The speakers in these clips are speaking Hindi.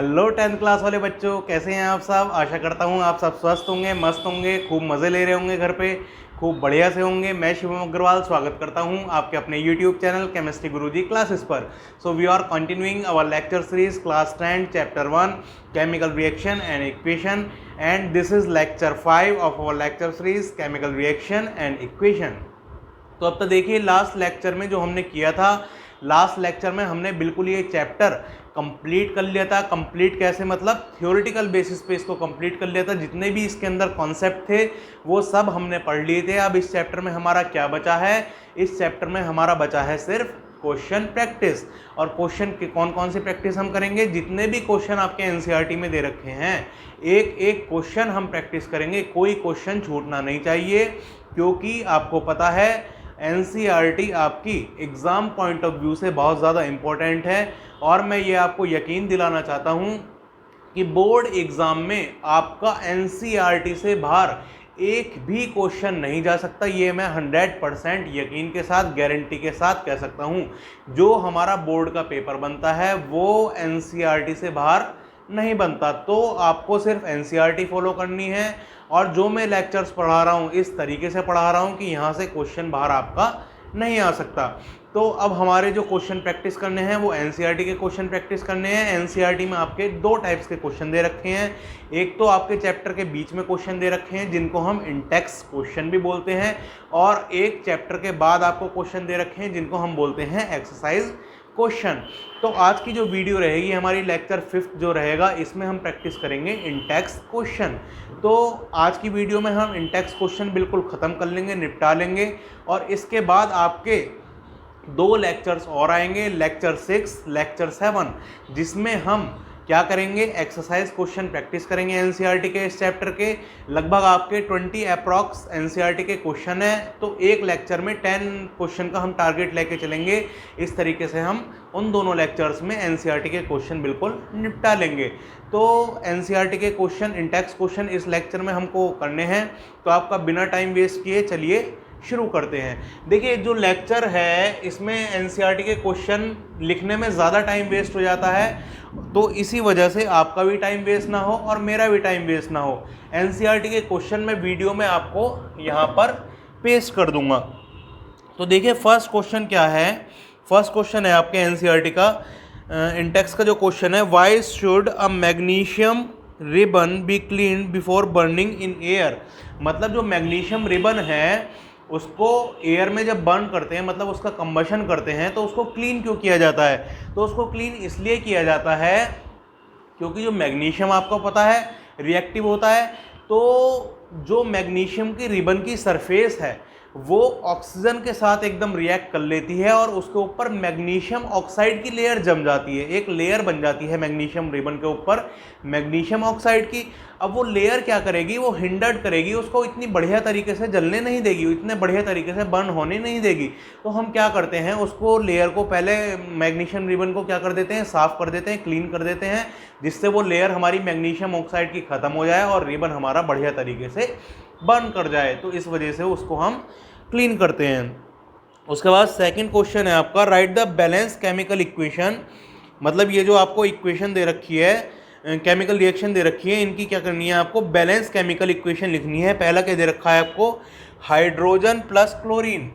हेलो 10th क्लास वाले बच्चों, कैसे हैं आप सब। आशा करता हूँ आप सब स्वस्थ होंगे, मस्त होंगे, खूब मज़े ले रहे होंगे, घर पे खूब बढ़िया से होंगे। मैं शिवम अग्रवाल स्वागत करता हूँ आपके अपने YouTube channel chemistry Guruji classes पर। So we are continuing our lecture series class 10 chapter 1 chemical reaction and equation, and this is lecture 5 of our lecture series chemical reaction and equation. तो अब तो देखिए, लास्ट लेक्चर में जो हमने किया था, लास्ट लेक्चर में हमने बिल्कुल ये चैप्टर कंप्लीट कर लिया था। कंप्लीट कैसे, मतलब थ्योरेटिकल बेसिस पे इसको कंप्लीट कर लिया था। जितने भी इसके अंदर कॉन्सेप्ट थे वो सब हमने पढ़ लिए थे। अब इस चैप्टर में हमारा क्या बचा है, इस चैप्टर में हमारा बचा है सिर्फ क्वेश्चन प्रैक्टिस। और क्वेश्चन के कौन कौन सी प्रैक्टिस हम करेंगे, जितने भी क्वेश्चन आपके एनसीईआरटी में दे रखे हैं एक एक क्वेश्चन हम प्रैक्टिस करेंगे। कोई क्वेश्चन छूटना नहीं चाहिए, क्योंकि आपको पता है एनसीईआरटी आपकी एग्ज़ाम पॉइंट ऑफ व्यू से बहुत ज़्यादा इम्पोर्टेंट है। और मैं ये आपको यकीन दिलाना चाहता हूँ कि बोर्ड एग्ज़ाम में आपका एनसीईआरटी से बाहर एक भी क्वेश्चन नहीं जा सकता। ये मैं 100% यकीन के साथ, गारंटी के साथ कह सकता हूँ। जो हमारा बोर्ड का पेपर बनता है वो एनसीईआरटी से बाहर नहीं बनता। तो आपको सिर्फ एनसीईआरटी फॉलो करनी है, और जो मैं लेक्चर्स पढ़ा रहा हूँ इस तरीके से पढ़ा रहा हूँ कि यहाँ से क्वेश्चन बाहर आपका नहीं आ सकता। तो अब हमारे जो क्वेश्चन प्रैक्टिस करने हैं वो एनसीईआरटी के क्वेश्चन प्रैक्टिस करने हैं। एनसीईआरटी में आपके दो टाइप्स के क्वेश्चन दे रखे हैं। एक तो आपके चैप्टर के बीच में क्वेश्चन दे रखे हैं जिनको हम इंटेक्स क्वेश्चन भी बोलते हैं, और एक चैप्टर के बाद आपको क्वेश्चन दे रखे हैं जिनको हम बोलते हैं एक्सरसाइज क्वेश्चन। तो आज की जो वीडियो रहेगी हमारी लेक्चर 5 जो रहेगा, इसमें हम प्रैक्टिस करेंगे इंटेक्स क्वेश्चन। तो आज की वीडियो में हम इंटेक्स क्वेश्चन बिल्कुल ख़त्म कर लेंगे, निपटा लेंगे, और इसके बाद आपके दो लेक्चर्स और आएंगे, लेक्चर 6, लेक्चर 7, जिसमें हम क्या करेंगे, एक्सरसाइज क्वेश्चन प्रैक्टिस करेंगे एनसीईआरटी के इस चैप्टर के। लगभग आपके 20 अप्रॉक्स एनसीईआरटी के क्वेश्चन है। तो एक लेक्चर में 10 क्वेश्चन का हम टारगेट लेके चलेंगे। इस तरीके से हम उन दोनों लेक्चर्स में एनसीईआरटी के क्वेश्चन बिल्कुल निपटा लेंगे। तो एनसीईआरटी के क्वेश्चन, इंटेक्स क्वेश्चन इस लेक्चर में हमको करने हैं। तो आपका बिना टाइम वेस्ट किए चलिए शुरू करते हैं। देखिए, जो लेक्चर है इसमें एनसीईआरटी के क्वेश्चन लिखने में ज़्यादा टाइम वेस्ट हो जाता है, तो इसी वजह से आपका भी टाइम वेस्ट ना हो और मेरा भी टाइम वेस्ट ना हो। एनसीईआरटी के क्वेश्चन मैं वीडियो में आपको यहाँ पर पेस्ट कर दूंगा। तो देखिए, फर्स्ट क्वेश्चन क्या है। फर्स्ट क्वेश्चन है आपके एनसीईआरटी का इंटेक्स का जो क्वेश्चन है, why should a magnesium ribbon be clean before burning in air. मतलब जो मैग्नीशियम रिबन है उसको एयर में जब बर्न करते हैं, मतलब उसका कंबशन करते हैं, तो उसको क्लीन क्यों किया जाता है। तो उसको क्लीन इसलिए किया जाता है क्योंकि जो मैग्नीशियम आपको पता है रिएक्टिव होता है। तो जो मैग्नीशियम की रिबन की सरफेस है वो ऑक्सीजन के साथ एकदम रिएक्ट कर लेती है, और उसके ऊपर मैग्नीशियम ऑक्साइड की लेयर जम जाती है। एक लेयर बन जाती है मैग्नीशियम रिबन के ऊपर मैग्नीशियम ऑक्साइड की। अब वो लेयर क्या करेगी, वो हिंडर्ड करेगी, उसको इतनी बढ़िया तरीके से जलने नहीं देगी, इतने बढ़िया तरीके से बर्न होने नहीं देगी। तो हम क्या करते हैं, उसको लेयर को पहले मैग्नीशियम रिबन को क्या कर देते हैं, साफ़ कर देते हैं, क्लीन कर देते हैं, जिससे वो लेयर हमारी मैग्नीशियम ऑक्साइड की ख़त्म हो जाए और रिबन हमारा बढ़िया तरीके से बर्न कर जाए। तो इस वजह से उसको हम क्लीन करते हैं। उसके बाद सेकंड क्वेश्चन है आपका, right the balance chemical equation. मतलब ये जो आपको इक्वेशन दे रखी है, केमिकल रिएक्शन दे रखी है, इनकी क्या करनी है, आपको बैलेंस केमिकल इक्वेशन लिखनी है। पहला क्या दे रखा है आपको, हाइड्रोजन प्लस क्लोरीन।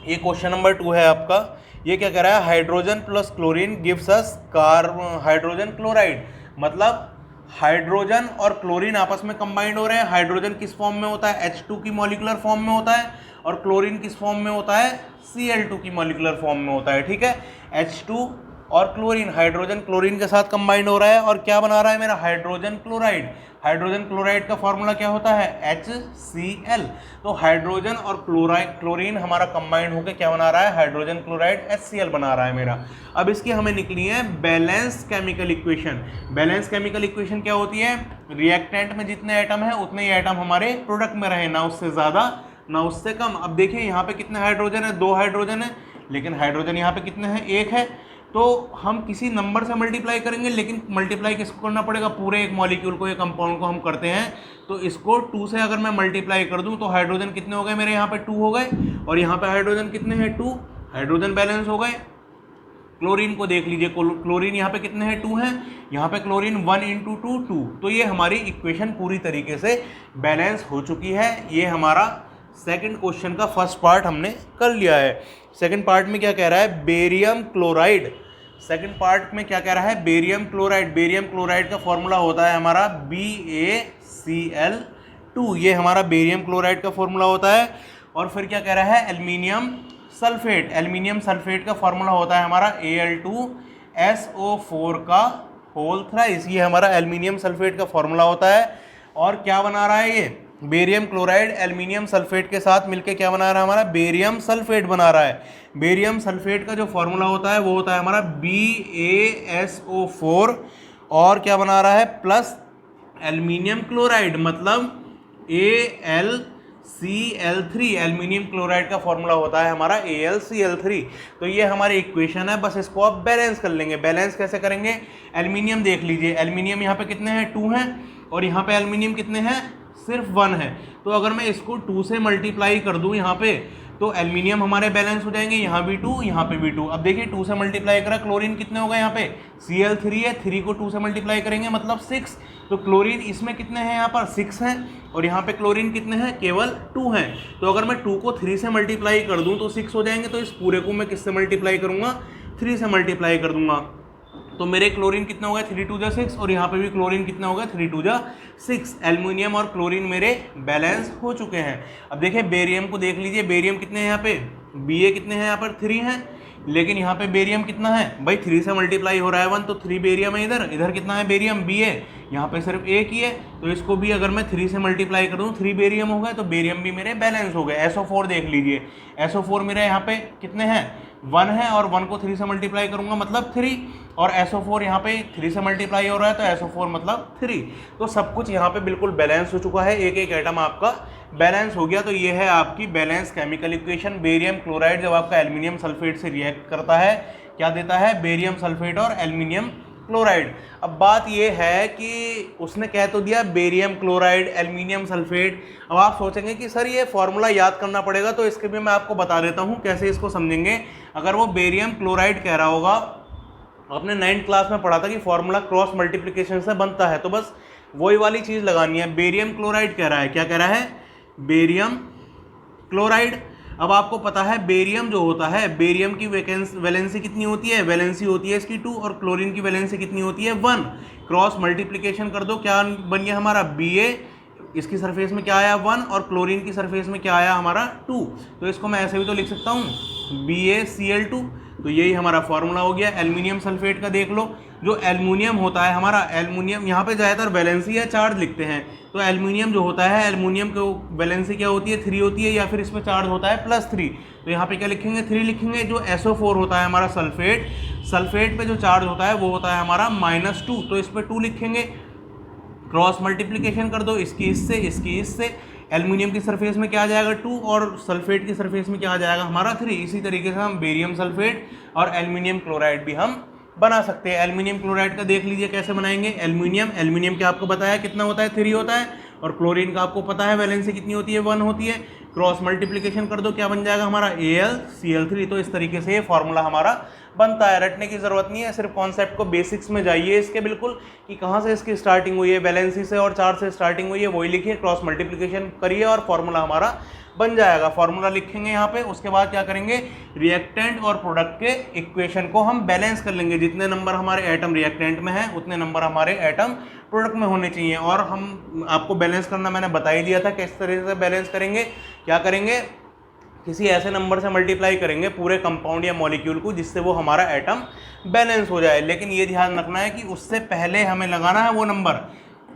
ये क्वेश्चन नंबर 2 है आपका। ये क्या कह रहा है, hydrogen plus chlorine gives us hydrogen chloride. मतलब हाइड्रोजन और क्लोरीन आपस में कंबाइंड हो रहे हैं। हाइड्रोजन किस फॉर्म में होता है, H2 की मॉलिक्यूलर फॉर्म में होता है, और क्लोरीन किस फॉर्म में होता है, Cl2 की मॉलिक्यूलर फॉर्म में होता है। ठीक है, H2 और क्लोरीन, हाइड्रोजन क्लोरीन के साथ कंबाइंड हो रहा है, और क्या बना रहा है मेरा, हाइड्रोजन क्लोराइड। हाइड्रोजन क्लोराइड का फॉर्मूला क्या होता है, HCl। तो हाइड्रोजन और क्लोरीन हमारा कंबाइंड होकर क्या बना रहा है, हाइड्रोजन क्लोराइड HCl बना रहा है मेरा। अब इसकी हमें निकली है balance chemical equation. Balance chemical equation क्या होती है, रिएक्टेंट में जितने एटम है उतने ही एटम हमारे प्रोडक्ट में रहे, ना उससे ज़्यादा ना उससे कम। अब देखिए यहाँ पे कितने हाइड्रोजन है, 2 हाइड्रोजन है, लेकिन हाइड्रोजन यहाँ पे कितने हैं, 1 है। तो हम किसी नंबर से मल्टीप्लाई करेंगे, लेकिन मल्टीप्लाई किसको करना पड़ेगा, पूरे एक मॉलिक्यूल को, एक कंपाउंड को हम करते हैं। तो इसको 2 से अगर मैं मल्टीप्लाई कर दूं तो हाइड्रोजन कितने हो गए मेरे, यहाँ पे 2 हो गए, और यहाँ पे हाइड्रोजन कितने हैं, 2। हाइड्रोजन बैलेंस हो गए। क्लोरीन को देख लीजिए, क्लोरीन यहाँ पे कितने हैं, 2 हैं, यहाँ पे क्लोरीन 1 × 2 2। तो ये हमारी इक्वेशन पूरी तरीके से बैलेंस हो चुकी है। ये हमारा सेकंड क्वेश्चन का फर्स्ट पार्ट हमने कर लिया है। सेकंड पार्ट में क्या कह रहा है, बेरियम क्लोराइड। सेकंड पार्ट में क्या कह रहा है, बेरियम क्लोराइड। बेरियम क्लोराइड का फॉर्मूला होता है हमारा BaCl2, ये हमारा बेरियम क्लोराइड का फॉर्मूला होता है। और फिर क्या कह रहा है, एल्युमिनियम सल्फेट। एल्युमिनियम सल्फेट का फॉर्मूला होता है हमारा Al2SO4 का होल थ्राइस, ये हमारा एल्युमिनियम सल्फेट का फॉर्मूला होता है। और क्या बना रहा है, ये बेरियम क्लोराइड एल्युमिनियम सल्फेट के साथ मिलकर क्या बना रहा है, हमारा बेरियम सल्फेट बना रहा है। बेरियम सल्फेट का जो फॉर्मूला होता है वो होता है हमारा BaSO4, और क्या बना रहा है, प्लस एल्युमिनियम क्लोराइड मतलब AlCl3। एल्युमिनियम क्लोराइड का फॉर्मूला होता है हमारा AlCl3। तो ये हमारी इक्वेशन है, बस इसको आप बैलेंस कर लेंगे। बैलेंस कैसे करेंगे, एल्युमिनियम देख लीजिए, एल्युमिनियम यहाँ पे कितने हैं, 2 हैं, और यहाँ पे एल्युमिनियम कितने हैं, सिर्फ 1 है। तो अगर मैं इसको 2 से मल्टीप्लाई कर दूँ यहाँ पे, तो एल्युमिनियम हमारे बैलेंस हो जाएंगे, यहाँ भी 2, यहाँ पे भी 2। अब देखिए 2 से मल्टीप्लाई करा, क्लोरीन कितने होगा, यहाँ पे Cl3 है, 3 को 2 से मल्टीप्लाई करेंगे मतलब 6। तो क्लोरीन इसमें कितने हैं, यहाँ पर 6 हैं, और यहाँ पे क्लोरीन कितने हैं, केवल 2 हैं। तो अगर मैं 2 को 3 से मल्टीप्लाई कर दूँ तो 6 हो जाएंगे। तो इस पूरे को मैं किससे मल्टीप्लाई करूँगा, 3 से मल्टीप्लाई कर दूंगा। तो मेरे क्लोरीन कितना होगा, 3 2 6, और यहाँ पे भी क्लोरीन कितना होगा, 3 2 6। एल्युमिनियम और क्लोरीन मेरे बैलेंस हो चुके हैं। अब देखिए बेरियम को देख लीजिए, बेरियम कितने हैं यहाँ पे, Ba कितने हैं यहाँ पर, 3 हैं, लेकिन यहाँ पे बेरियम कितना है भाई, 3 से मल्टीप्लाई हो रहा है 1, तो 3 बेरियम है। इधर कितना है बेरियम, Ba, यहाँ पे सिर्फ एक ही है। तो इसको भी अगर मैं 3 से मल्टीप्लाई कर दूँ, 3 बेरियम हो गए, तो बेरियम भी मेरे बैलेंस हो गए। SO4 देख लीजिए, SO4 मेरे यहाँ पे कितने हैं, 1 है, और 1 को 3 से मल्टीप्लाई करूँगा मतलब 3, और SO4 यहाँ पे 3 से मल्टीप्लाई हो रहा है, तो SO4 मतलब 3। तो सब कुछ यहाँ पे बिल्कुल बैलेंस हो चुका है, एक एक एटम आपका बैलेंस हो गया। तो ये है आपकी balance chemical equation. Barium chloride जब आपका एल्युमिनियम सल्फेट से रिएक्ट करता है, क्या देता है, बेरियम सल्फेट और एल्युमिनियम क्लोराइड। अब बात ये है कि उसने कह तो दिया बेरियम क्लोराइड एल्युमिनियम सल्फेट। अब आप सोचेंगे कि सर ये फॉर्मूला याद करना पड़ेगा, तो इसके भी मैं आपको बता देता हूँ कैसे इसको समझेंगे। अगर वो बेरियम क्लोराइड कह रहा होगा, आपने 9th क्लास में पढ़ा था कि फॉर्मूला क्रॉस मल्टीप्लिकेशन से बनता है, तो बस वही वाली चीज़ लगानी है। बेरियम क्लोराइड कह रहा है, क्या कह रहा है, बेरियम क्लोराइड। अब आपको पता है बेरियम जो होता है, बेरियम की वैलेंसी कितनी होती है, वैलेंसी होती है इसकी 2, और क्लोरीन की वैलेंसी कितनी होती है, 1। क्रॉस मल्टीप्लिकेशन कर दो, क्या बन गया हमारा, Ba, इसकी सरफेस में क्या आया, 1, और क्लोरीन की सरफेस में क्या आया हमारा, 2। तो इसको मैं ऐसे भी तो लिख सकता हूँ, BaCl2। तो यही हमारा फॉर्मूला हो गया। एल्युमिनियम सल्फेट का देख लो, जो एल्युमिनियम होता है हमारा, एल्युमिनियम यहाँ पे ज़्यादातर वैलेंसी या चार्ज लिखते हैं, तो एल्युमिनियम जो होता है, एल्युमिनियम को वैलेंसी क्या होती है, 3 होती है, या फिर इसमें चार्ज होता है +3। तो यहाँ पे क्या लिखेंगे, 3 लिखेंगे। जो SO4 होता है हमारा सल्फेट, सल्फेट पे जो चार्ज होता है वो होता है हमारा -2, तो इस पर 2 लिखेंगे। क्रॉस मल्टीप्लिकेशन कर दो, इसकी इससे, इसकी इससे। एल्युमिनियम की सरफेस में क्या आ जाएगा, 2, और सल्फेट की सरफेस में क्या आ जाएगा हमारा, 3। इसी तरीके से हम बेरियम सल्फेट और एल्युमिनियम क्लोराइड भी हम बना सकते हैं। एल्युमिनियम क्लोराइड का देख लीजिए कैसे बनाएंगे। एल्युमिनियम क्या आपको पता है कितना होता है, 3 होता है, और क्लोरीन का आपको पता है वैलेंसी कितनी होती है, 1 होती है। क्रॉस मल्टीप्लिकेशन कर दो, क्या बन जाएगा हमारा, AlCl3। तो इस तरीके से ये फॉर्मूला हमारा बनता है। रटने की ज़रूरत नहीं है, सिर्फ कॉन्सेप्ट को बेसिक्स में जाइए इसके बिल्कुल, कि कहाँ से इसकी स्टार्टिंग हुई है, वैलेंसी से और चार्ज से स्टार्टिंग हुई है, वही लिखिए, क्रॉस मल्टीप्लिकेशन करिए और फॉर्मूला हमारा बन जाएगा। फॉर्मूला लिखेंगे यहाँ पे, उसके बाद क्या करेंगे, रिएक्टेंट और प्रोडक्ट के इक्वेशन को हम बैलेंस कर लेंगे। जितने नंबर हमारे एटम रिएक्टेंट में है, उतने नंबर हमारे एटम प्रोडक्ट में होने चाहिए। और हम आपको बैलेंस करना मैंने बता ही दिया था किस तरह से बैलेंस करेंगे। क्या करेंगे, किसी ऐसे नंबर से मल्टीप्लाई करेंगे पूरे कंपाउंड या मॉलिक्यूल को जिससे वो हमारा एटम बैलेंस हो जाए। लेकिन ये ध्यान रखना है कि उससे पहले हमें लगाना है वो नंबर।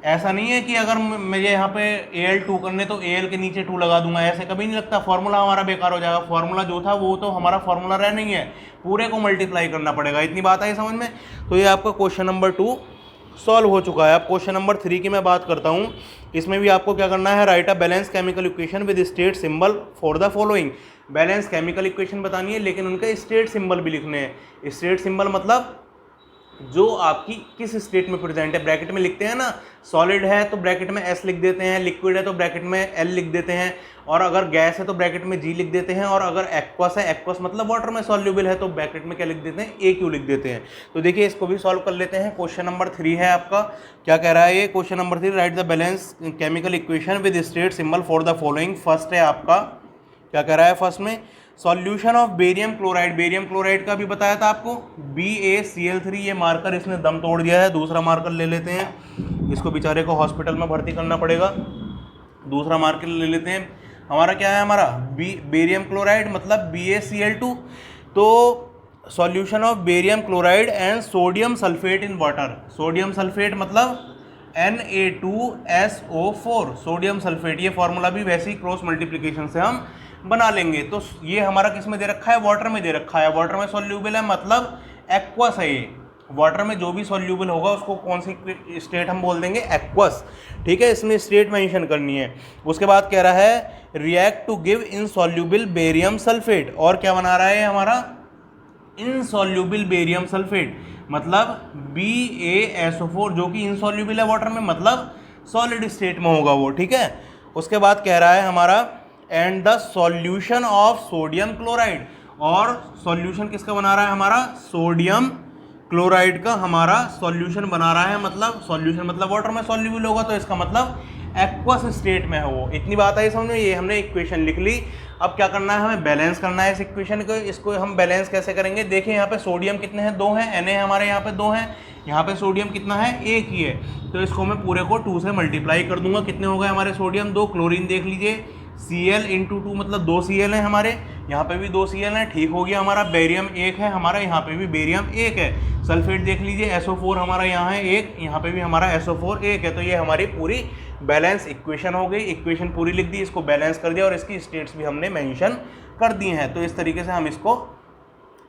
ऐसा नहीं है कि अगर मुझे यहाँ पे Al2 करने तो Al के नीचे 2 लगा दूंगा, ऐसे कभी नहीं लगता, फॉर्मूला हमारा बेकार हो जाएगा। फॉर्मूला जो था वो तो हमारा फॉर्मूला रह नहीं है, पूरे को मल्टीप्लाई करना पड़ेगा। इतनी बात आई समझ में। तो ये आपका क्वेश्चन नंबर 2 सॉल्व हो चुका है। अब क्वेश्चन नंबर 3 की मैं बात करता हूँ। इसमें भी आपको क्या करना है, right a balance chemical equation with state symbol for the following. Balance chemical equation बतानी है, लेकिन उनके स्टेट सिंबल भी लिखने हैं। स्टेट सिंबल मतलब जो आपकी किस स्टेट में प्रेजेंट है। ब्रैकेट में लिखते हैं ना, सॉलिड है तो ब्रैकेट में S लिख देते हैं, लिक्विड है तो ब्रैकेट में L लिख देते हैं, और अगर गैस है तो ब्रैकेट में G लिख देते हैं, और अगर एक्वस है, एक्वस मतलब वाटर में सॉल्युबल है, तो ब्रैकेट में क्या लिख देते हैं, AQ लिख देते हैं। तो देखिए इसको भी सॉल्व कर लेते हैं। क्वेश्चन नंबर 3 है आपका, क्या कह रहा है ये question number 3, right the balance chemical equation with state symbol for the following. First है आपका, क्या कह रहा है फर्स्ट में, solution of barium chloride. Barium chloride का भी बताया था आपको, BaCl3, ये मार्कर इसने दम तोड़ दिया है। दूसरा मार्कर ले लेते हैं, इसको बेचारे को हॉस्पिटल में भर्ती करना पड़ेगा। दूसरा मार्कर ले लेते हैं, हमारा क्या है, हमारा बेरियम क्लोराइड मतलब BaCl2। तो solution of barium chloride and sodium sulphate in water. Sodium sulphate मतलब Na2SO4, सोडियम सल्फेट। ये फॉर्मूला भी वैसे ही क्रॉस मल्टीप्लिकेशन से हम बना लेंगे। तो ये हमारा किस में दे रखा है, वाटर में दे रखा है। वाटर में सॉल्यूबल है मतलब एक्वस है ये। वाटर में जो भी सॉल्यूबल होगा उसको कौन सी स्टेट हम बोल देंगे, एक्वस। ठीक है, इसमें स्टेट मेंशन करनी है। उसके बाद कह रहा है react to give insoluble barium sulphate, और क्या बना रहा है हमारा, इनसॉल्यूबल बेरियम सल्फेट मतलब BaSO4, जो कि इनसॉल्यूबल है वाटर में, मतलब सॉलिड स्टेट में होगा वो। ठीक है, उसके बाद कह रहा है हमारा and the solution of sodium chloride, और सॉल्यूशन किसका बना रहा है हमारा, सोडियम क्लोराइड का हमारा सॉल्यूशन बना रहा है। मतलब सॉल्यूशन मतलब वाटर में सॉल्यूबल होगा, तो इसका मतलब एक्वस स्टेट में है वो। इतनी बात आई समझ में, ये हमने इक्वेशन लिख ली। अब क्या करना है, हमें बैलेंस करना है इस इक्वेशन को। इसको हम बैलेंस कैसे करेंगे, देखिए यहाँ पे सोडियम कितने हैं, 2 हैं, Na हमारे यहाँ पे 2 हैं, यहाँ पे सोडियम कितना है, 1 ही है। तो इसको मैं पूरे को 2 से मल्टीप्लाई कर दूंगा। कितने हो गए हमारे सोडियम, 2। क्लोरीन देख लीजिए, Cl × 2 मतलब 2 Cl हैं हमारे, यहाँ पे भी 2 Cl हैं, ठीक हो गया हमारा। बेरियम 1 है हमारा, यहाँ पे भी बेरियम 1 है। सल्फेट देख लीजिए, SO4 हमारा यहाँ है 1, यहाँ पे भी हमारा SO4 1 है। तो ये हमारी पूरी बैलेंस इक्वेशन हो गई। इक्वेशन पूरी लिख दी, इसको बैलेंस कर दिया, और इसकी स्टेट्स भी हमने मेंशन कर दी हैं। तो इस तरीके से हम इसको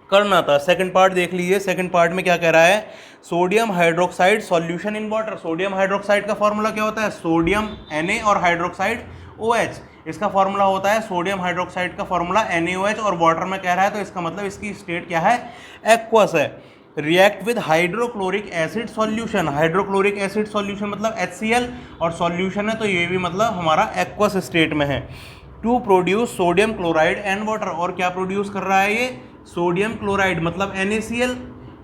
करना था। सेकंड पार्ट देख लीजिए, सेकंड पार्ट में क्या कह रहा है, sodium hydroxide solution in water. Sodium hydroxide का फॉर्मूला क्या होता है, सोडियम Na और हाइड्रोक्साइड OH। इसका फॉर्मूला होता है, सोडियम हाइड्रोक्साइड का फॉर्मूला NaOH, और वाटर में कह रहा है तो इसका मतलब इसकी स्टेट क्या है, एक्वस है। React with hydrochloric acid solution. Hydrochloric acid solution मतलब HCl, और सॉल्यूशन है तो ये भी मतलब हमारा एक्वस स्टेट में है। To produce sodium chloride and water, और क्या प्रोड्यूस कर रहा है ये, सोडियम क्लोराइड मतलब NaCl,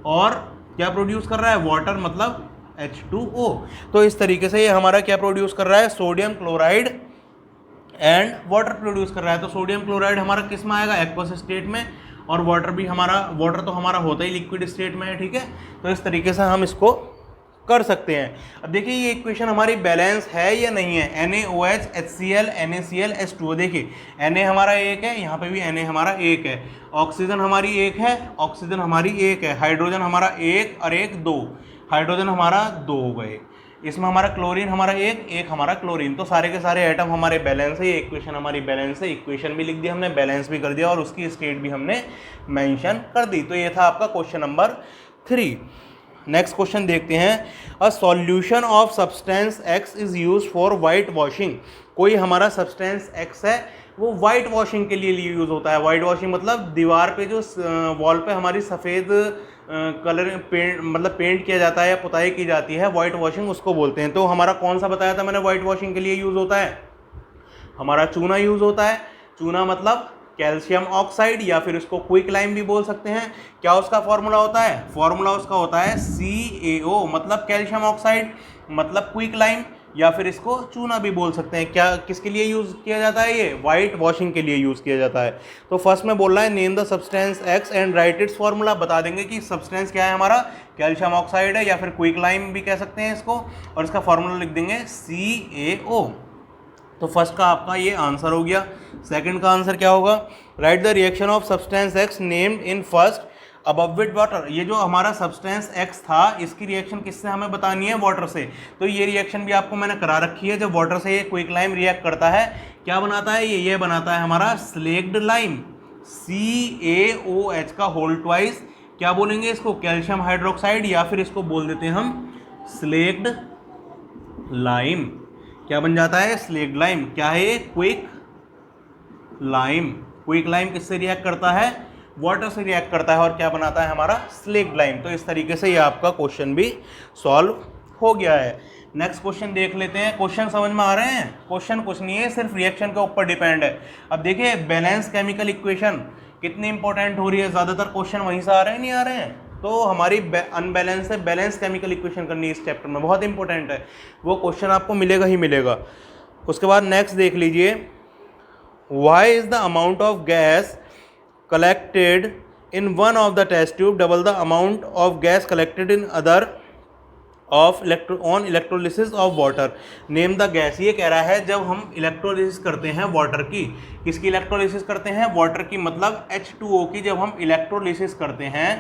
और क्या प्रोड्यूस कर रहा है, वाटर मतलब H2O। तो इस तरीके से ये हमारा क्या प्रोड्यूस कर रहा है, sodium chloride and water produce कर रहा है। तो सोडियम क्लोराइड हमारा किस में आएगा, एक्वस स्टेट में, और वाटर भी हमारा, वाटर तो हमारा होता ही लिक्विड स्टेट में है। ठीक है, तो इस तरीके से हम इसको कर सकते हैं। अब देखिए ये इक्वेशन हमारी बैलेंस है या नहीं है, NaOH HCl NaCl H2O। देखिए Na हमारा 1 है, यहाँ पे भी Na हमारा 1 है, ऑक्सीजन हमारी 1 है, ऑक्सीजन हमारी 1 है, हाइड्रोजन हमारा 1 और 1 2, हाइड्रोजन हमारा 2 हो गए। इसमें हमारा क्लोरीन हमारा 1 हमारा क्लोरीन। तो सारे के सारे एटम हमारे बैलेंस है। ये इक्वेशन हमारी बैलेंस है। इक्वेशन भी लिख दिया हमने, बैलेंस भी कर दिया, और उसकी स्टेट भी हमने मेंशन कर दी। तो ये था आपका क्वेश्चन नंबर 3। नेक्स्ट क्वेश्चन देखते हैं, a solution of substance X is use for white washing. कोई हमारा सब्सटेंस X है, वो वाइट वॉशिंग के लिए यूज़ होता है। वाइट वॉशिंग मतलब दीवार पे जो वॉल पे हमारी सफ़ेद कलर पेंट मतलब पेंट किया जाता है या पुताई की जाती है, वाइट वॉशिंग उसको बोलते हैं। तो हमारा कौन सा बताया था मैंने वाइट वॉशिंग के लिए यूज़ होता है, हमारा चूना यूज़ होता है। चूना मतलब कैल्शियम ऑक्साइड, या फिर उसको क्विक लाइम भी बोल सकते हैं। क्या उसका फॉर्मूला होता है, फॉर्मूला उसका होता है CaO मतलब कैल्शियम ऑक्साइड मतलब क्विक लाइम, या फिर इसको चूना भी बोल सकते हैं। क्या किसके लिए यूज़ किया जाता है, ये वाइट वॉशिंग के लिए यूज़ किया जाता है। तो फर्स्ट में बोल रहा है name the substance X and right it's formula. बता देंगे कि सब्सटेंस क्या है हमारा, कैल्शियम ऑक्साइड है, या फिर क्विक लाइम भी कह सकते हैं इसको, और इसका फॉर्मूला लिख देंगे CaO। तो फर्स्ट का आपका ये आंसर हो गया। सेकंड का आंसर क्या होगा, right the reaction of substance X named in first above with water. ये जो हमारा सब्सटेंस X था, इसकी रिएक्शन किससे हमें बतानी है, वाटर से। तो ये रिएक्शन भी आपको मैंने करा रखी है। जब वाटर से ये क्विक लाइम रिएक्ट करता है, क्या बनाता है ये बनाता है हमारा स्लेक्ड लाइम, CaOH का होल ट्वाइस। क्या बोलेंगे इसको, कैल्शियम हाइड्रोक्साइड, या फिर इसको बोल देते हैं हम स्लेक्ड लाइम। क्या बन जाता है, स्लेक्ड लाइम। क्या है ये, क्विक लाइम। क्विक लाइम किससे रिएक्ट करता है, वाटर से रिएक्ट करता है और क्या बनाता है हमारा स्लेक्ट लाइम। तो इस तरीके से ये आपका क्वेश्चन भी सॉल्व हो गया है। नेक्स्ट क्वेश्चन देख लेते हैं। क्वेश्चन समझ में आ रहे हैं? क्वेश्चन कुछ नहीं है, सिर्फ रिएक्शन के ऊपर डिपेंड है। अब देखिए बैलेंस केमिकल इक्वेशन कितनी इंपॉर्टेंट हो रही है, ज़्यादातर क्वेश्चन वहीं से आ रहे हैं, नहीं आ रहे हैं? तो हमारी अनबैलेंस से बैलेंस केमिकल इक्वेशन करनी है इस चैप्टर में, बहुत इंपॉर्टेंट है, वो क्वेश्चन आपको मिलेगा ही मिलेगा। उसके बाद नेक्स्ट देख लीजिए, why is the amount of gas collected in one of the test tube double the amount of gas collected in other of on electrolysis of water, name the gas। ये कह रहा है जब हम इलेक्ट्रोलिसिस करते हैं वाटर की, किसकी इलेक्ट्रोलिसिस करते हैं? वाटर की, मतलब H2O की। जब हम इलेक्ट्रोलिसिस करते हैं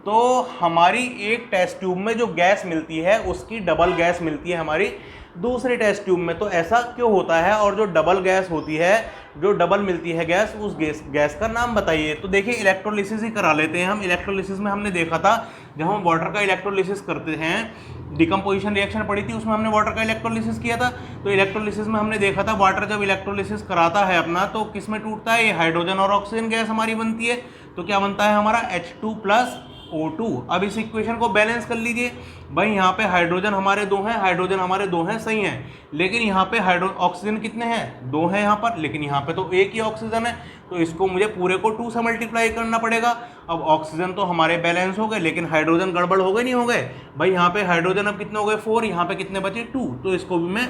तो हमारी एक टेस्ट ट्यूब में जो गैस मिलती है उसकी डबल गैस मिलती है हमारी दूसरी टेस्ट ट्यूब में। तो ऐसा क्यों होता है? और जो डबल गैस होती है, जो डबल मिलती है गैस, उस गैस का नाम बताइए। तो देखिए इलेक्ट्रोलिसिस ही करा लेते हैं हम। इलेक्ट्रोलिसिस में हमने देखा था, जब हम वाटर का इलेक्ट्रोलिसिस करते हैं, डिकम्पोजिशन रिएक्शन पड़ी थी उसमें हमने वाटर का इलेक्ट्रोलिसिस किया था। तो इलेक्ट्रोलिसिस में हमने देखा था वाटर जब इलेक्ट्रोलिसिस कराता है अपना तो किस में टूटता है? ये हाइड्रोजन और ऑक्सीजन गैस हमारी बनती है। तो क्या बनता है हमारा H2 + O2। अब इस इक्वेशन को बैलेंस कर लीजिए भाई, यहाँ पे हाइड्रोजन हमारे दो हैं, हाइड्रोजन हमारे दो हैं, सही हैं, लेकिन यहाँ पे ऑक्सीजन कितने हैं? दो हैं यहाँ पर, लेकिन यहाँ पे तो एक ही ऑक्सीजन है। तो इसको मुझे पूरे को 2 से मल्टीप्लाई करना पड़ेगा। अब ऑक्सीजन तो हमारे बैलेंस हो गए, लेकिन हाइड्रोजन गड़बड़ हो गए, नहीं हो गए भाई? यहाँ पे हाइड्रोजन अब कितने हो गए? 4, यहाँ पे कितने बचे? 2। तो इसको भी मैं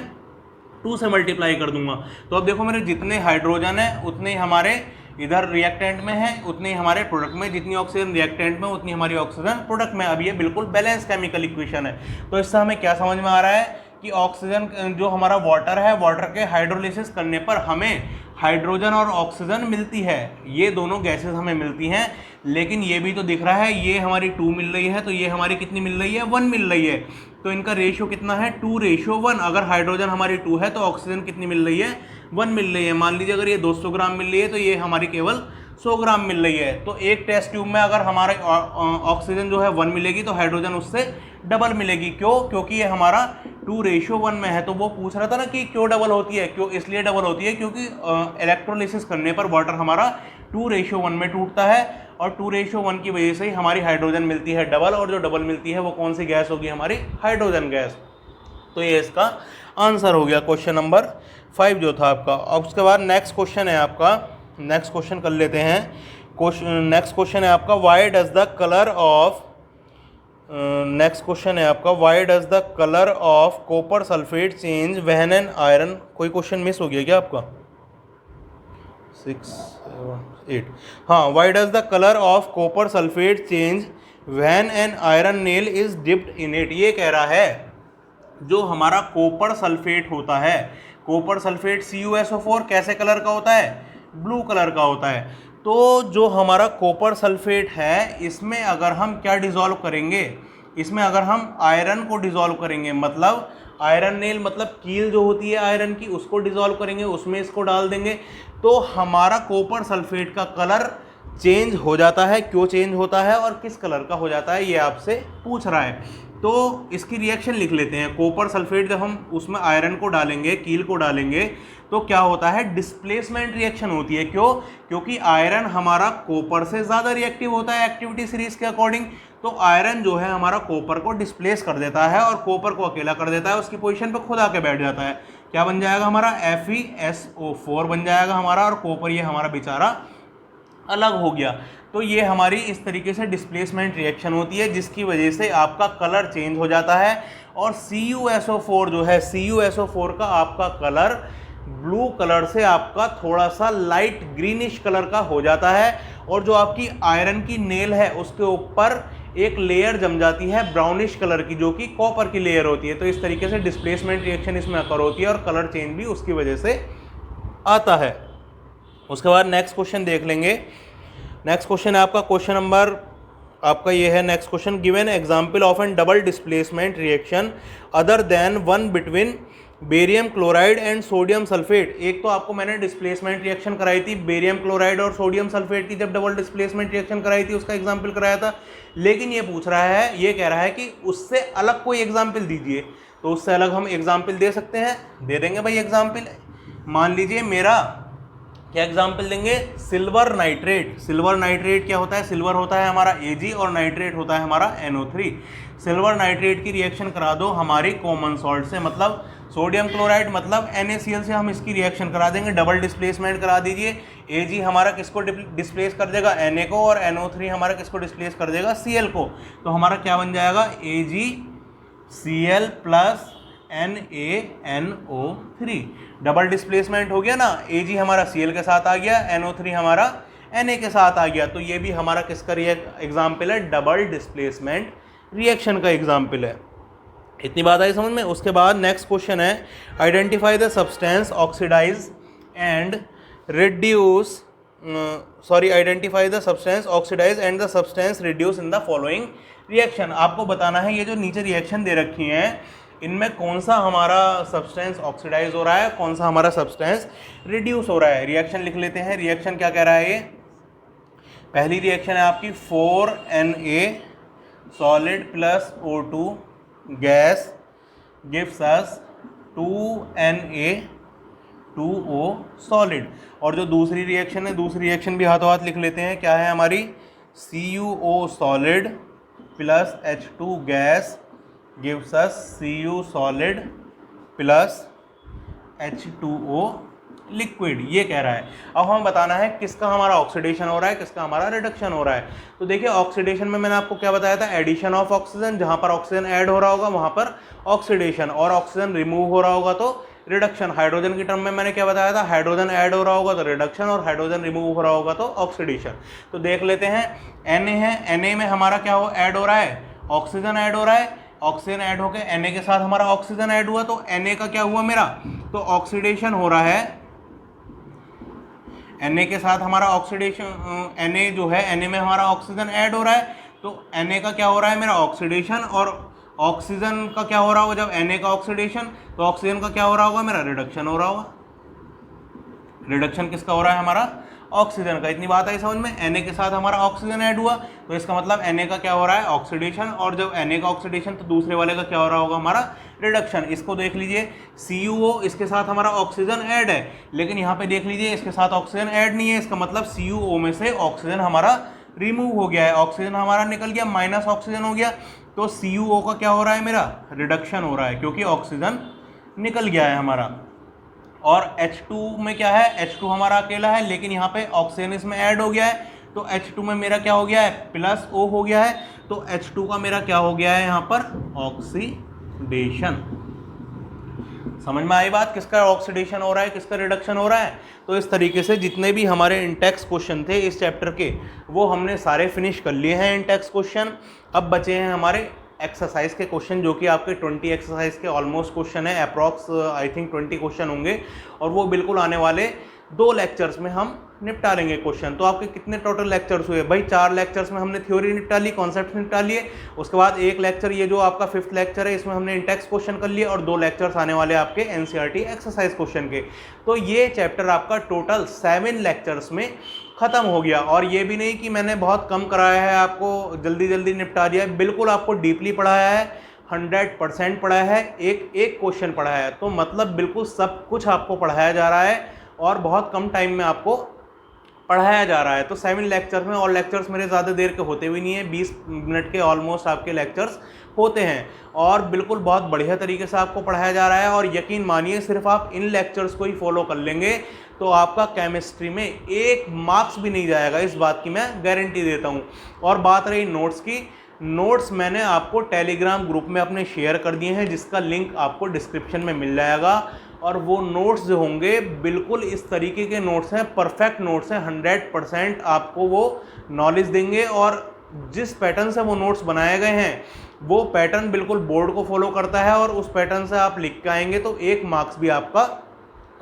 2 से मल्टीप्लाई कर दूंगा। तो अब देखो मेरे जितने हाइड्रोजन है उतने ही हमारे इधर रिएक्टेंट में है, उतने ही हमारे प्रोडक्ट में, जितनी ऑक्सीजन रिएक्टेंट में उतनी हमारी ऑक्सीजन प्रोडक्ट में। अब ये बिल्कुल बैलेंस केमिकल इक्वेशन है। तो इससे हमें क्या समझ में आ रहा है कि ऑक्सीजन जो हमारा वाटर है, वाटर के हाइड्रोलिसिस करने पर हमें हाइड्रोजन और ऑक्सीजन मिलती है, ये दोनों गैसेस हमें मिलती हैं। लेकिन ये भी तो दिख रहा है, ये हमारी 2 मिल रही है, तो ये हमारी कितनी मिल रही है? 1 मिल रही है। तो इनका रेशियो कितना है? 2:1। अगर हाइड्रोजन हमारी 2 है तो ऑक्सीजन कितनी मिल रही है? 1 मिल रही है। मान लीजिए अगर ये 200 ग्राम मिल रही है तो ये हमारी केवल 100 ग्राम मिल रही है। तो एक टेस्ट ट्यूब में अगर हमारा ऑक्सीजन जो है 1 मिलेगी तो हाइड्रोजन उससे डबल मिलेगी। क्यों? क्योंकि ये हमारा 2:1 में है। तो वो पूछ रहा था ना कि क्यों डबल होती है? क्यों? इसलिए डबल होती है क्योंकि इलेक्ट्रोलिसिस करने पर वाटर हमारा 2:1 में टूटता है, और 2:1 की वजह से ही हमारी हाइड्रोजन मिलती है डबल, और जो डबल मिलती है वो कौन सी गैस होगी? हमारी हाइड्रोजन गैस। तो ये इसका आंसर हो गया क्वेश्चन नंबर 5 जो था आपका। अब उसके बाद नेक्स्ट क्वेश्चन है आपका, नेक्स्ट क्वेश्चन कर लेते हैं। नेक्स्ट क्वेश्चन है आपका, why does the colour of next question है आपका, why does the colour of copper sulphate change when an iron. कोई क्वेश्चन मिस हो गया क्या आपका? 6, 7, 8। हाँ, why does the colour of copper sulphate change when an iron nail is dipped in it. ये कह रहा है जो हमारा कॉपर सल्फेट होता है, कॉपर सल्फेट CuSO4 कैसे कलर का होता है? ब्लू कलर का होता है। तो जो हमारा कॉपर सल्फेट है इसमें अगर हम क्या डिसॉल्व करेंगे? इसमें अगर हम आयरन को डिसॉल्व करेंगे, मतलब आयरन नेल मतलब कील जो होती है आयरन की, उसको डिसॉल्व करेंगे, उसमें इसको डाल देंगे, तो हमारा कॉपर सल्फेट का कलर चेंज हो जाता है। क्यों चेंज होता है और किस कलर का हो जाता है ये आपसे पूछ रहा है। तो इसकी रिएक्शन लिख लेते हैं। कॉपर सल्फेट जब हम उसमें आयरन को डालेंगे, कील को डालेंगे, तो क्या होता है? डिस्प्लेसमेंट रिएक्शन होती है। क्यों? क्योंकि आयरन हमारा कॉपर से ज़्यादा रिएक्टिव होता है एक्टिविटी सीरीज के अकॉर्डिंग। तो आयरन जो है हमारा कॉपर को डिस्प्लेस कर देता है और कॉपर को अकेला कर देता है, उसकी पोजीशन पर खुद आके बैठ जाता है। क्या बन जाएगा हमारा? FeSO4 बन जाएगा हमारा, और कॉपर ये हमारा बेचारा अलग हो गया। तो ये हमारी इस तरीके से डिस्प्लेसमेंट रिएक्शन होती है, जिसकी वजह से आपका कलर चेंज हो जाता है। और CuSO4 जो है, CuSO4 का आपका कलर ब्लू कलर से आपका थोड़ा सा लाइट ग्रीनिश कलर का हो जाता है, और जो आपकी आयरन की नेल है उसके ऊपर एक लेयर जम जाती है ब्राउनिश कलर की, जो कि कॉपर की लेयर होती है। तो इस तरीके से डिस्प्लेसमेंट रिएक्शन इसमें अकर होती है और कलर चेंज भी उसकी वजह से आता है। उसके बाद नेक्स्ट क्वेश्चन देख लेंगे। नेक्स्ट क्वेश्चन है आपका क्वेश्चन नंबर आपका ये है next question, given example of an double displacement reaction other than one between barium chloride and sodium sulphate. एक तो आपको मैंने डिस्प्लेसमेंट रिएक्शन कराई थी बेरियम क्लोराइड और सोडियम सल्फेट की, जब डबल डिस्प्लेसमेंट रिएक्शन कराई थी उसका एग्जाम्पल कराया था। लेकिन ये पूछ रहा है, ये कह रहा है कि उससे अलग कोई एग्जाम्पल दीजिए। तो उससे अलग हम एग्जाम्पल दे सकते हैं, दे देंगे भाई एग्जाम्पल। मान लीजिए मेरा क्या एग्जाम्पल देंगे? Silver nitrate. सिल्वर नाइट्रेट क्या होता है? सिल्वर होता है हमारा Ag और नाइट्रेट होता है हमारा NO3। सिल्वर नाइट्रेट की रिएक्शन करा दो हमारी कॉमन सॉल्ट से, मतलब सोडियम क्लोराइड मतलब NaCl से हम इसकी रिएक्शन करा देंगे, डबल डिस्प्लेसमेंट करा दीजिए। Ag हमारा किसको डिस्प्लेस कर देगा? Na को, और NO3 हमारा किसको डिस्प्लेस कर देगा? Cl को। तो हमारा क्या बन जाएगा? AgCl plus NaNO3। Double displacement हो गया ना, Ag हमारा Cl के साथ आ गया, NO3 हमारा Na के साथ आ गया। तो ये भी हमारा किसका एग्जाम्पल है? डबल डिस्प्लेसमेंट रिएक्शन का एग्जाम्पल है। इतनी बात आई समझ में? उसके बाद नेक्स्ट क्वेश्चन है, identify the substance oxidise and reduce identify the substance oxidise and the substance reduce in the following reaction. आपको बताना है ये जो नीचे रिएक्शन दे रखी हैं इनमें कौन सा हमारा सब्सटेंस ऑक्सीडाइज हो रहा है, कौन सा हमारा सब्सटेंस रिड्यूस हो रहा है। रिएक्शन लिख लेते हैं। रिएक्शन क्या कह रहा है? ये पहली रिएक्शन है आपकी 4Na solid plus O2 gas gives us 2Na2O solid. और जो दूसरी रिएक्शन है, दूसरी रिएक्शन भी हाथों हाथ लिख लेते हैं। क्या है हमारी? CuO solid plus H2 gas gives us Cu solid plus H2O liquid. ये कह रहा है। अब हम बताना है किसका हमारा ऑक्सीडेशन हो रहा है, किसका हमारा रिडक्शन हो रहा है। तो देखिए ऑक्सीडेशन में मैंने आपको क्या बताया था? Addition of oxygen. जहां पर ऑक्सीजन ऐड हो रहा होगा वहां पर ऑक्सीडेशन, और ऑक्सीजन रिमूव हो रहा होगा तो रिडक्शन। हाइड्रोजन की टर्म में मैंने क्या बताया था? हाइड्रोजन ऐड हो रहा होगा तो रिडक्शन, और हाइड्रोजन रिमूव हो रहा होगा तो ऑक्सीडेशन। तो देख लेते हैं। Na है, Na में हमारा क्या ऐड हो रहा है? ऑक्सीजन ऐड हो रहा है। ऑक्सीजन ऐड होकर Na के साथ हमारा ऑक्सीजन ऐड हुआ, तो Na का क्या हुआ मेरा? तो ऑक्सीडेशन हो रहा है। Na के साथ हमारा ऑक्सीडेशन, Na जो है Na में हमारा ऑक्सीजन ऐड हो रहा है, तो Na का क्या हो रहा है मेरा? ऑक्सीडेशन। और ऑक्सीजन का क्या हो रहा होगा? जब Na का ऑक्सीडेशन, तो ऑक्सीजन का क्या हो रहा होगा मेरा? रिडक्शन हो रहा होगा। रिडक्शन किसका हो रहा है? हमारा ऑक्सीजन का। इतनी बात आई समझ में? Na के साथ हमारा ऑक्सीजन ऐड हुआ, तो इसका मतलब Na का क्या हो रहा है? ऑक्सीडेशन। और जब Na का ऑक्सीडेशन, तो दूसरे वाले का क्या हो रहा होगा? हमारा रिडक्शन। इसको देख लीजिए, CuO इसके साथ हमारा ऑक्सीजन ऐड है, लेकिन यहाँ पे देख लीजिए इसके साथ ऑक्सीजन ऐड नहीं है। इसका मतलब CuO में से ऑक्सीजन हमारा रिमूव हो गया है, ऑक्सीजन हमारा निकल गया, माइनस ऑक्सीजन हो गया। तो CuO का क्या हो रहा है मेरा? रिडक्शन हो रहा है, क्योंकि ऑक्सीजन निकल गया है हमारा। और H2 में क्या है? H2 हमारा अकेला है, लेकिन यहाँ पे ऑक्सीजन इसमें ऐड हो गया है, तो H2 में मेरा क्या हो गया है? प्लस O हो गया है। तो H2 का मेरा क्या हो गया है यहाँ पर? ऑक्सीडेशन। समझ में आई बात? किसका ऑक्सीडेशन हो रहा है, किसका रिडक्शन हो रहा है। तो इस तरीके से जितने भी हमारे इंटेक्स क्वेश्चन थे इस चैप्टर के, वो हमने सारे फिनिश कर लिए हैं इंटेक्स क्वेश्चन। अब बचे हैं हमारे एक्सरसाइज के क्वेश्चन, जो कि आपके 20 एक्सरसाइज के ऑलमोस्ट क्वेश्चन है। अप्रॉक्स आई थिंक 20 क्वेश्चन होंगे, और वो बिल्कुल आने वाले 2 लेक्चर्स में हम निपटा लेंगे क्वेश्चन। तो आपके कितने टोटल लेक्चर्स हुए भाई? 4 लेक्चर्स में हमने थ्योरी निपटा ली, कॉन्सेप्ट निपटा लिए। उसके बाद 1 लेक्चर, ये जो आपका 5th लेक्चर है, इसमें हमने इंटेक्स क्वेश्चन कर लिए, और 2 लेक्चर्स आने वाले आपके NCERT एक्सरसाइज क्वेश्चन के। तो ये चैप्टर आपका टोटल 7 लेक्चर्स में खत्म हो गया। और ये भी नहीं कि मैंने बहुत कम कराया है, आपको जल्दी जल्दी निपटा दिया है, बिल्कुल आपको डीपली पढ़ाया है, 100% पढ़ाया है, एक एक क्वेश्चन पढ़ाया है। तो मतलब बिल्कुल सब कुछ आपको पढ़ाया जा रहा है, और बहुत कम टाइम में आपको पढ़ाया जा रहा है। तो 7 लेक्चर्स में, और लेक्चर्स मेरे ज़्यादा देर के होते भी नहीं है, 20 मिनट के ऑलमोस्ट आपके लेक्चर्स होते हैं, और बिल्कुल बहुत बढ़िया तरीके से आपको पढ़ाया जा रहा है। और यकीन मानिए, सिर्फ आप इन लेक्चर्स को ही फॉलो कर लेंगे तो आपका केमिस्ट्री में 1 मार्क्स भी नहीं जाएगा, इस बात की मैं गारंटी देता हूँ। और बात रही नोट्स की, नोट्स मैंने आपको टेलीग्राम ग्रुप में अपने शेयर कर दिए हैं, जिसका लिंक आपको डिस्क्रिप्शन में मिल जाएगा। और वो नोट्स जो होंगे बिल्कुल इस तरीके के नोट्स हैं, परफेक्ट नोट्स हैं, 100% आपको वो नॉलेज देंगे। और जिस पैटर्न से वो नोट्स बनाए गए हैं, वो पैटर्न बिल्कुल बोर्ड को फॉलो करता है, और उस पैटर्न से आप लिख के आएंगे तो 1 मार्क्स भी आपका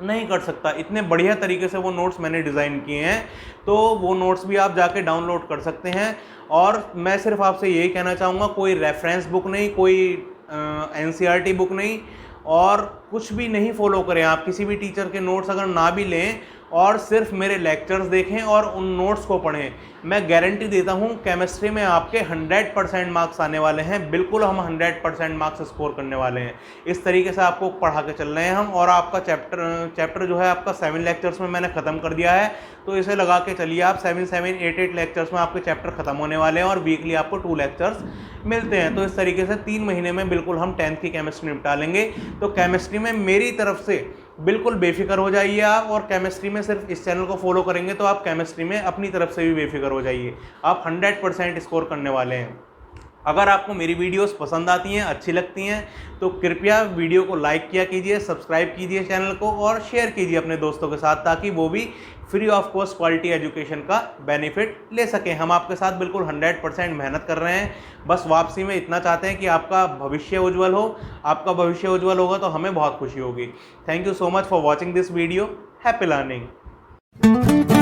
नहीं कर सकता। इतने बढ़िया तरीके से वो नोट्स मैंने डिज़ाइन किए हैं, तो वो नोट्स भी आप जाके डाउनलोड कर सकते हैं। और मैं सिर्फ आपसे यही कहना चाहूँगा, कोई रेफरेंस बुक नहीं, कोई NCERT बुक नहीं, और कुछ भी नहीं फॉलो करें, आप किसी भी टीचर के नोट्स अगर ना भी लें और सिर्फ मेरे लेक्चर्स देखें और उन नोट्स को पढ़ें, मैं गारंटी देता हूं केमिस्ट्री में आपके 100% मार्क्स आने वाले हैं। बिल्कुल हम 100% मार्क्स स्कोर करने वाले हैं। इस तरीके से आपको पढ़ा के चल रहे हैं हम। और आपका चैप्टर जो है आपका 7 लेक्चर्स में मैंने ख़त्म कर दिया है, तो इसे लगा के चलिए आप 7 लेक्चर्स में आपके चैप्टर ख़त्म होने वाले हैं और वीकली आपको 2 लेक्चर्स मिलते हैं। तो इस तरीके से 3 महीने में बिल्कुल हम 10th की केमिस्ट्री निपटा लेंगे। तो केमिस्ट्री में मेरी तरफ से बिल्कुल बेफिक्र हो जाइए आप, और केमिस्ट्री में सिर्फ इस चैनल को फॉलो करेंगे तो आप केमिस्ट्री में अपनी तरफ से भी बेफिक्र हो जाइए। आप 100% स्कोर करने वाले हैं। अगर आपको मेरी वीडियोस पसंद आती हैं, अच्छी लगती हैं, तो कृपया वीडियो को लाइक किया कीजिए, सब्सक्राइब कीजिए चैनल को और शेयर कीजिए अपने दोस्तों के साथ, ताकि वो भी free of cost quality education का बेनिफिट ले सकें। हम आपके साथ बिल्कुल 100% मेहनत कर रहे हैं। बस वापसी में इतना चाहते हैं कि आपका भविष्य उज्जवल हो। आपका भविष्य उज्जवल होगा तो हमें बहुत खुशी होगी। Thank you so much for watching this video. Happy learning.